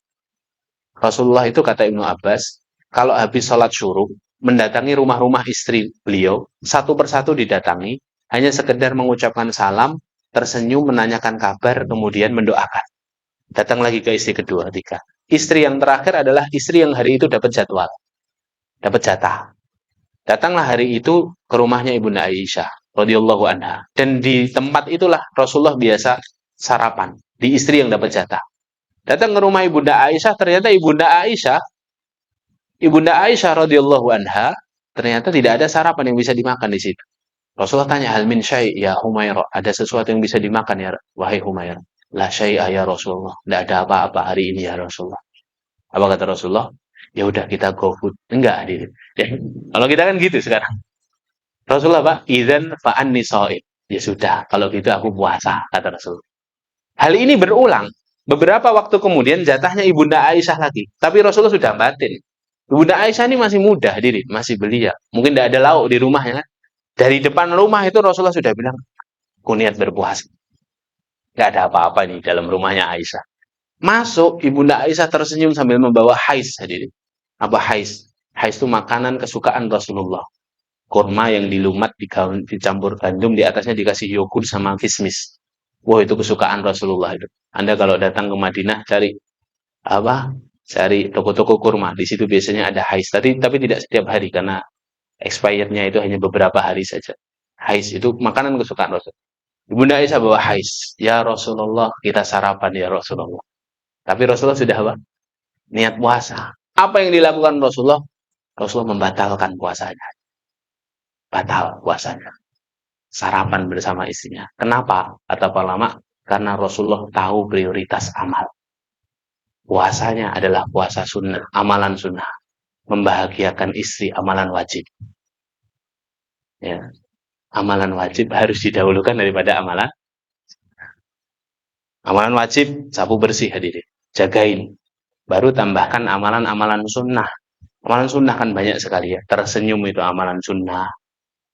Rasulullah itu kata Ibnu Abbas, kalau habis sholat syuruk, mendatangi rumah-rumah istri beliau, satu persatu didatangi, hanya sekedar mengucapkan salam, tersenyum, menanyakan kabar, kemudian mendoakan. Datang lagi ke istri kedua, ketiga. Istri yang terakhir adalah istri yang hari itu dapat jadwal, dapat jatah. Datanglah hari itu ke rumahnya Ibunda Aisyah radhiyallahu anha. Dan di tempat itulah Rasulullah biasa sarapan, di istri yang dapat jatah. Datang ke rumah Ibunda Aisyah, ternyata Ibunda Aisyah radhiyallahu anha ternyata tidak ada sarapan yang bisa dimakan di situ. Rasulullah tanya, hal min syai' ya Humairah, ada sesuatu yang bisa dimakan ya wahai Humairah? La syai'a ya Rasulullah, tidak ada apa-apa hari ini ya Rasulullah. Apa kata Rasulullah? Ya udah kita go food. Enggak, hadirin. Ya, kalau kita kan gitu sekarang. Rasulullah, Pak, idzan fa anni shaim. Ya sudah, kalau gitu aku puasa, kata Rasulullah. Hal ini berulang. Beberapa waktu kemudian jatahnya Ibunda Aisyah lagi. Tapi Rasulullah sudah batin. Ibunda Aisyah ini masih muda, hadirin, masih belia. Mungkin tidak ada lauk di rumahnya kan. Dari depan rumah itu Rasulullah sudah bilang, aku niat berpuasa. Gak ada apa-apa nih dalam rumahnya Aisyah. Masuk, Ibunda Aisyah tersenyum sambil membawa hais, hadirin. Apa hais? Hais itu makanan kesukaan Rasulullah. Kurma yang dilumat, dicampur gandum, di atasnya dikasih yogurt sama kismis. Wah, itu kesukaan Rasulullah itu. Anda kalau datang ke Madinah cari apa? Cari toko-toko kurma. Di situ biasanya ada hais. Tapi tidak setiap hari karena expirednya itu hanya beberapa hari saja. Hais itu makanan kesukaan Rasul. Ibunda Aisyah bawa hais. Ya Rasulullah, kita sarapan ya Rasulullah. Tapi Rasulullah sudah apa? Niat puasa. Apa yang dilakukan Rasulullah? Rasulullah membatalkan puasanya. Batal puasanya. sarapan bersama istrinya. Kenapa? Kata para ulama, karena Rasulullah tahu prioritas amal. Puasanya adalah puasa sunnah, amalan sunnah. Membahagiakan istri, amalan wajib. Ya, amalan wajib harus didahulukan daripada amalan wajib. Sapu bersih, hadirin, jagain. Baru tambahkan amalan-amalan sunnah. Amalan sunnah kan banyak sekali ya. Tersenyum itu amalan sunnah.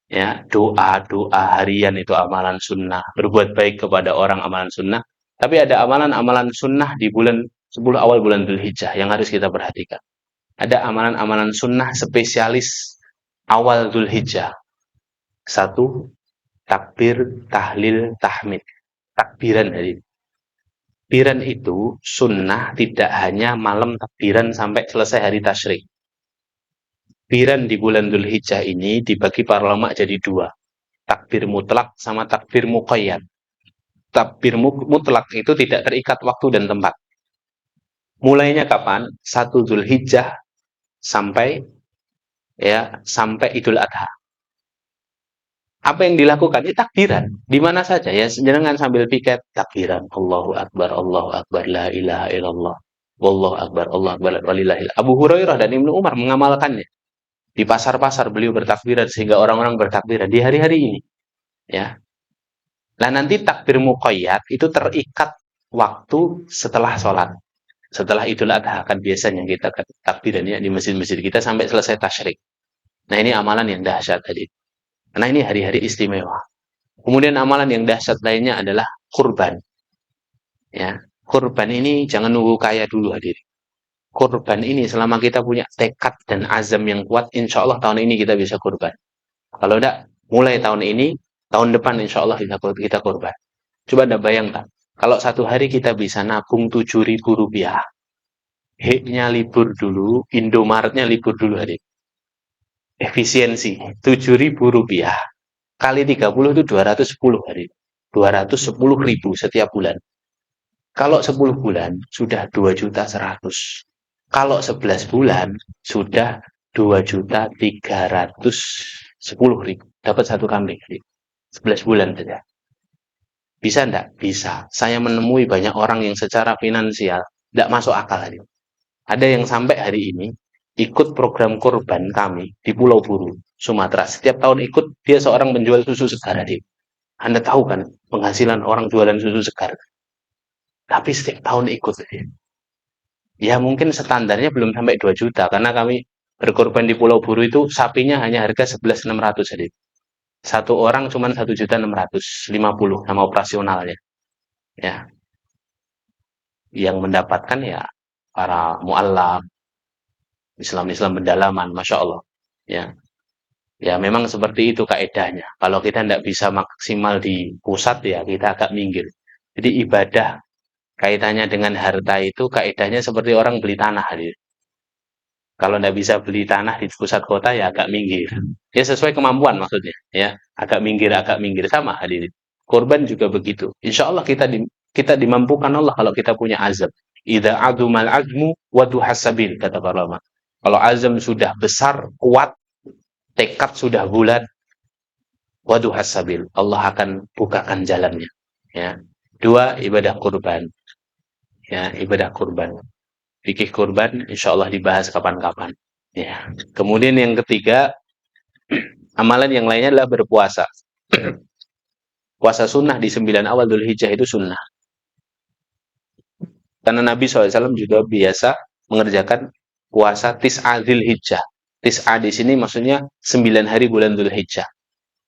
Ya, doa harian itu amalan sunnah. Berbuat baik kepada orang amalan sunnah. Tapi ada amalan-amalan sunnah di bulan 10 awal bulan Dzulhijjah yang harus kita perhatikan. Ada amalan-amalan sunnah spesialis awal Dzulhijjah. Satu, takbir, tahlil, tahmid. Takbiran hari. Takbiran itu sunnah tidak hanya malam takbiran sampai selesai hari tasyrik. Takbiran di bulan Dzulhijjah ini dibagi para ulama jadi dua. Takbir mutlak sama takbir muqayyad. Takbir mutlak itu tidak terikat waktu dan tempat. Mulainya kapan? 1 Dzulhijjah sampai Idul Adha. Apa yang dilakukan? Ya takbiran. Di mana saja ya, jangan sambil piket takbiran. Allahu Akbar, la ilaha illallah. Wallahu Akbar, walillahil. Abu Hurairah dan Ibnu Umar mengamalkannya. Di pasar-pasar beliau bertakbiran sehingga orang-orang bertakbiran di hari-hari ini. Ya. Nah, nanti takbir muqayyad itu terikat waktu setelah sholat. Setelah Idul Adha kan biasanya kita takbirannya di masjid-masjid kita sampai selesai tasyrik. Nah, ini amalan yang dahsyat tadi. Karena ini hari-hari istimewa. Kemudian amalan yang dahsyat lainnya adalah kurban. Ya, kurban ini jangan nunggu kaya dulu hadir. Kurban ini selama kita punya tekad dan azam yang kuat, insya Allah tahun ini kita bisa kurban. Kalau tidak, mulai tahun ini, tahun depan insya Allah kita kurban. Coba Anda bayangkan, kalau satu hari kita bisa nabung Rp7.000, H-nya libur dulu, Indomaretnya libur dulu hadir. Efisiensi, Rp7.000 kali 30 itu 210 hari. 210.000 setiap bulan. Kalau 10 bulan sudah 2.100.000. Kalau 11 bulan sudah 2.310.000. Dapat satu kambing. 11 bulan saja. Bisa enggak? Bisa. Saya menemui banyak orang yang secara finansial tidak masuk akal hari. Ada yang sampai hari ini ikut program kurban kami di Pulau Buru, Sumatera. Setiap tahun ikut, dia seorang penjual susu segar. Anda tahu kan penghasilan orang jualan susu segar. Tapi setiap tahun ikut. Ya mungkin standarnya belum sampai 2 juta. Karena kami berkorban di Pulau Buru itu sapinya hanya harga 11.600. Jadi satu orang cuma 1.650.000 sama operasionalnya. Ya, yang mendapatkan ya para mu'alaf, Islam-Islam pendalaman, Masya Allah. Ya, ya memang seperti itu kaedahnya. Kalau kita tidak bisa maksimal di pusat ya kita agak minggir. Jadi ibadah kaitannya dengan harta itu kaedahnya seperti orang beli tanah. Kalau tidak bisa beli tanah di pusat kota ya agak minggir. Ya sesuai kemampuan maksudnya. Ya agak minggir sama hadirin. Korban juga begitu. Insya Allah kita dimampukan Allah kalau kita punya azam. Idza adumal azmu wadu hasabil kata para ulama. Kalau azam sudah besar, kuat, tekad sudah bulat, wadu hasabil. Allah akan bukakan jalannya. Ya. 2, ibadah kurban. Ya, ibadah kurban. Fikih kurban, insya Allah dibahas kapan-kapan. Ya. Kemudian yang ketiga, amalan yang lainnya adalah berpuasa. Puasa sunnah di 9 awal Dzulhijjah itu sunnah. Karena Nabi SAW juga biasa mengerjakan puasa Tis'a Dzulhijjah. Tis'a di sini maksudnya 9 hari bulan Dzulhijjah.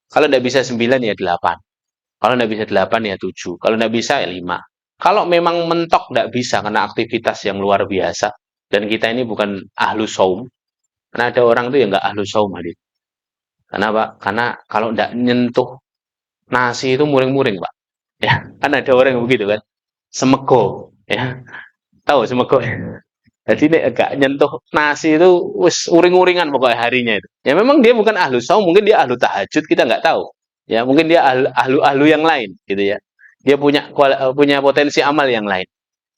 Kalau tidak bisa 9 ya 8. Kalau tidak bisa 8 ya 7. Kalau tidak bisa ya 5. Kalau memang mentok tidak bisa karena aktivitas yang luar biasa. Dan kita ini bukan ahlu saum. Karena ada orang tuh yang nggak ahlu saum. Kenapa? Karena kalau tidak nyentuh nasi itu muring-muring, Pak. Ya, kan ada orang yang begitu kan. Semego, ya. Tahu semego ya? Jadi ini agak nyentuh nasi itu wis uring-uringan pokoknya harinya itu. Ya memang dia bukan ahlu saum, mungkin dia ahlu tahajud, kita nggak tahu. Ya, mungkin dia ahlu yang lain gitu ya. Dia punya potensi amal yang lain.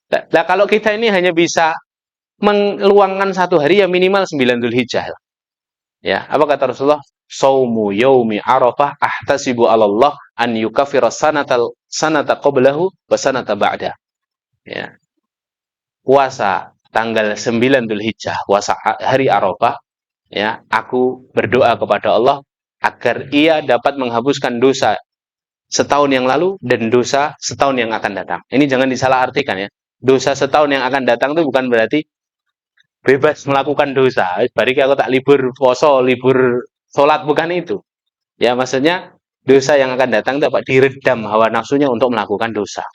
Nah, kalau kita ini hanya bisa meluangkan satu hari ya minimal 9 Dzulhijjah. Ya, apa kata Rasulullah? Saumu yaumi Arafah ahtasibu 'ala Allah an yukaffira sanata qablahu wa sanata ba'da. Ya. Puasa tanggal 9 Dzulhijjah, puasa hari Arafah, ya, aku berdoa kepada Allah agar ia dapat menghapuskan dosa setahun yang lalu dan dosa setahun yang akan datang. Ini jangan disalahartikan ya. Dosa setahun yang akan datang itu bukan berarti bebas melakukan dosa. Bari aku tak libur poso, libur sholat, bukan itu. Ya, maksudnya dosa yang akan datang dapat diredam hawa nafsunya untuk melakukan dosa.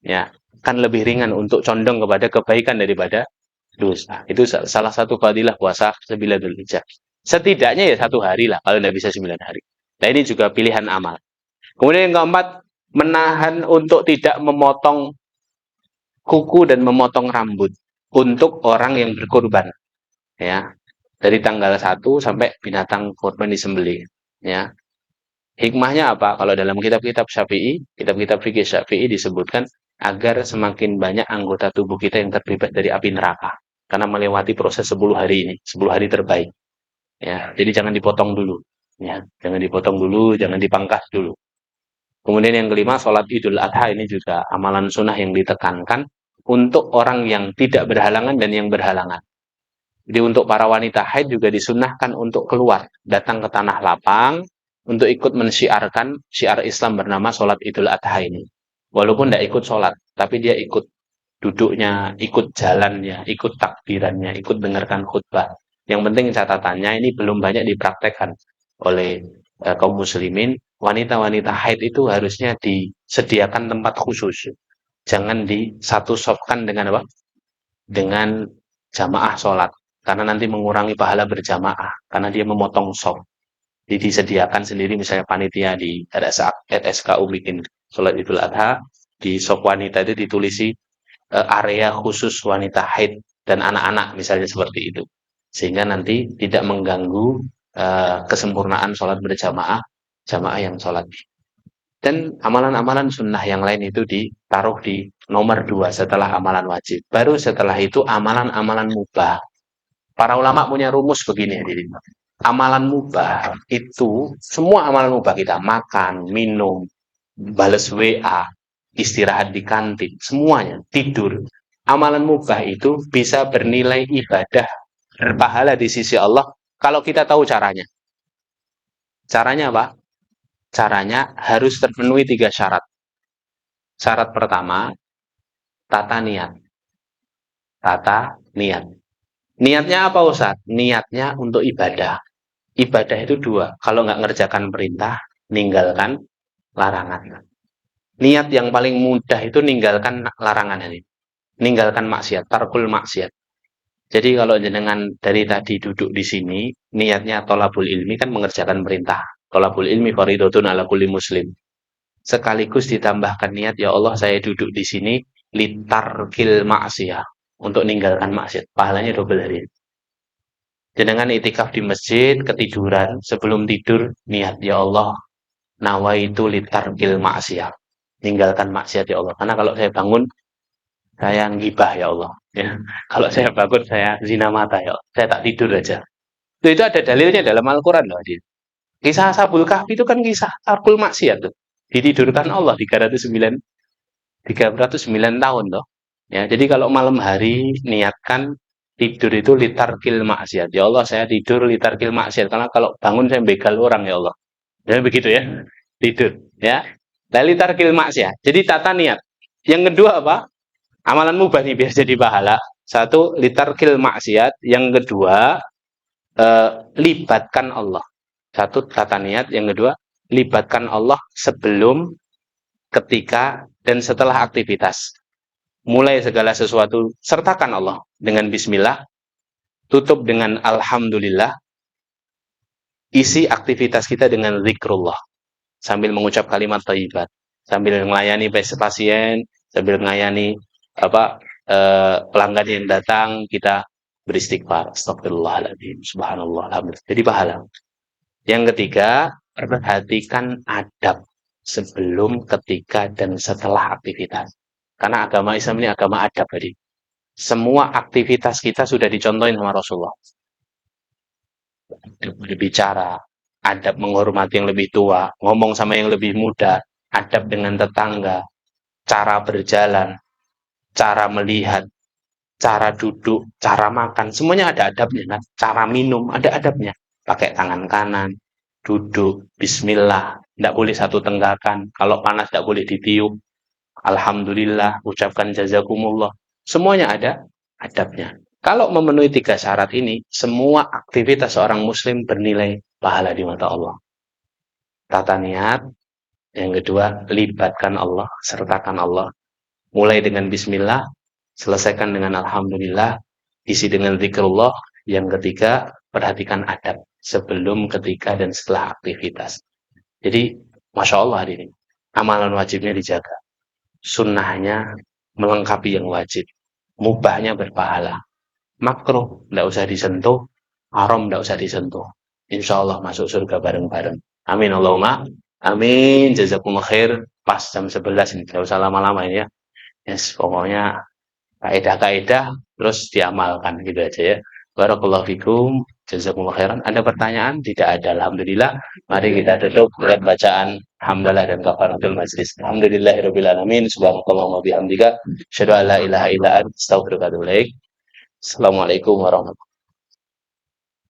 Ya, kan lebih ringan untuk condong kepada kebaikan daripada dosa. Itu salah satu fadilah puasa 9 Dzulhijjah. Setidaknya ya 1 hari lah, kalau tidak bisa 9 hari. Nah, ini juga pilihan amal. Kemudian yang keempat, menahan untuk tidak memotong kuku dan memotong rambut untuk orang yang berkorban. Ya, dari tanggal 1 sampai binatang korban disembelih. Ya, hikmahnya apa? Kalau dalam kitab-kitab Syafi'i, kitab-kitab fikih Syafi'i disebutkan agar semakin banyak anggota tubuh kita yang terbebas dari api neraka. Karena melewati proses 10 hari ini, 10 hari terbaik. Ya, jadi jangan dipotong dulu. Ya, jangan dipotong dulu, jangan dipangkas dulu. Kemudian yang kelima, sholat Idul Adha ini juga amalan sunnah yang ditekankan untuk orang yang tidak berhalangan dan yang berhalangan. Jadi untuk para wanita haid juga disunnahkan untuk keluar, datang ke tanah lapang, untuk ikut mensyiarkan syiar Islam bernama sholat Idul Adha ini. Walaupun tidak ikut sholat, tapi dia ikut duduknya, ikut jalannya, ikut takbirannya, ikut dengarkan khutbah. Yang penting catatannya ini belum banyak dipraktekkan oleh kaum muslimin. Wanita-wanita haid itu harusnya disediakan tempat khusus. Jangan disatu sofkan dengan apa? Dengan jamaah sholat. Karena nanti mengurangi pahala berjamaah. Karena dia memotong soft. Jadi disediakan sendiri misalnya panitia di RSKU bikin sholat Idul Adha. Di sop wanita itu ditulisi area khusus wanita haid dan anak-anak misalnya seperti itu. Sehingga nanti tidak mengganggu kesempurnaan sholat berjamaah, jamaah yang sholat. Dan amalan-amalan sunnah yang lain itu ditaruh di nomor 2 setelah amalan wajib. Baru setelah itu amalan-amalan mubah. Para ulama punya rumus begini. Amalan mubah itu, semua amalan mubah kita, makan, minum, balas WA, istirahat di kantin, semuanya, tidur. Amalan mubah itu bisa bernilai ibadah, berpahala di sisi Allah kalau kita tahu caranya. Caranya apa? Caranya harus terpenuhi 3 syarat. Syarat pertama, tata niat. Tata niat. Niatnya apa, Ustaz? Niatnya untuk ibadah. Ibadah itu 2. Kalau nggak ngerjakan perintah, ninggalkan larangan. Niat yang paling mudah itu ninggalkan larangan ini. Ninggalkan maksiat, tarkul maksiat. Jadi kalau jenengan dari tadi duduk di sini, niatnya tolabul ilmi kan mengerjakan perintah. Tolabul ilmi faridotun ala kulli muslim. Sekaligus ditambahkan niat, ya Allah saya duduk di sini litarkil maksiat. Untuk ninggalkan maksiat. Pahalanya double hari ini. Jenengan itikaf di masjid, ketiduran, sebelum tidur, niat, ya Allah, nawaitu litarkil maksiat. Tinggalkan maksiat, ya Allah. Karena kalau saya bangun, saya ngibah, ya Allah. Ya. Kalau saya bangun, saya zina mata, ya Allah. Saya tak tidur aja. Itu ada dalilnya dalam Al-Quran loh. Kisah Ashabul Kahfi itu kan kisah tarkul maksiat tuh. Ditidurkan Allah 309 tahun loh. Ya, jadi kalau malam hari niatkan tidur itu litarkil maksiat. Ya Allah, saya tidur litarkil maksiat karena kalau bangun saya begal orang, ya Allah. Ya begitu ya. Tidur, ya. Nah, litarkil maksiat. Jadi tata niat. Yang kedua apa? Amalan mubah nih biar jadi pahala. Satu, litarkil maksiat. Yang kedua, libatkan Allah. Satu, tata niat. Yang kedua, libatkan Allah sebelum, ketika, dan setelah aktivitas. Mulai segala sesuatu, sertakan Allah dengan bismillah, tutup dengan alhamdulillah, isi aktivitas kita dengan zikrullah, sambil mengucap kalimat thayyibat, sambil melayani pasien, sambil melayani pelanggan yang datang, kita beristighfar, astagfirullahaladzim, subhanallah, alhamdulillah. Jadi pahala. Yang ketiga, perhatikan adab sebelum, ketika, dan setelah aktivitas. Karena agama Islam ini agama adab tadi. Semua aktivitas kita sudah dicontohin sama Rasulullah. adab berbicara, adab menghormati yang lebih tua, ngomong sama yang lebih muda, adab dengan tetangga, cara berjalan, cara melihat, cara duduk, cara makan, semuanya ada adabnya. Nah, cara minum ada adabnya. Pakai tangan kanan, duduk, bismillah, tidak boleh satu tenggakan. Kalau panas tidak boleh ditiup. Alhamdulillah, ucapkan jazakumullah. Semuanya ada adabnya. Kalau memenuhi tiga syarat ini, semua aktivitas seorang muslim bernilai pahala di mata Allah. Tata niat, yang kedua, libatkan Allah, sertakan Allah. Mulai dengan bismillah, selesaikan dengan alhamdulillah, isi dengan zikrullah. Yang ketiga, perhatikan adab sebelum, ketika, dan setelah aktivitas. Jadi, Masya Allah hari ini, amalan wajibnya dijaga. Sunnahnya melengkapi yang wajib. Mubahnya berpahala. Makruh, tidak usah disentuh. Haram, tidak usah disentuh. Insya Allah masuk surga bareng-bareng. Amin Allahumma. Amin. Jazakumullah khair. Pas jam 11 ini. Tidak usah lama-lama ini ya. Yes, pokoknya kaidah-kaidah terus diamalkan gitu aja ya. Barakallahu fikum. Jazakumullah khairan. Ada pertanyaan? Tidak ada. Alhamdulillah. Mari kita tutup dengan bacaan hamdalah dan kafaratul majlis. Alhamdulillahirabbil alamin. Subhanakallahumma bihamdika asyhadu an la ilaha illa anta astaghfiruka wa atubu ilaik. Assalamualaikum warahmatullahi wabarakatuh.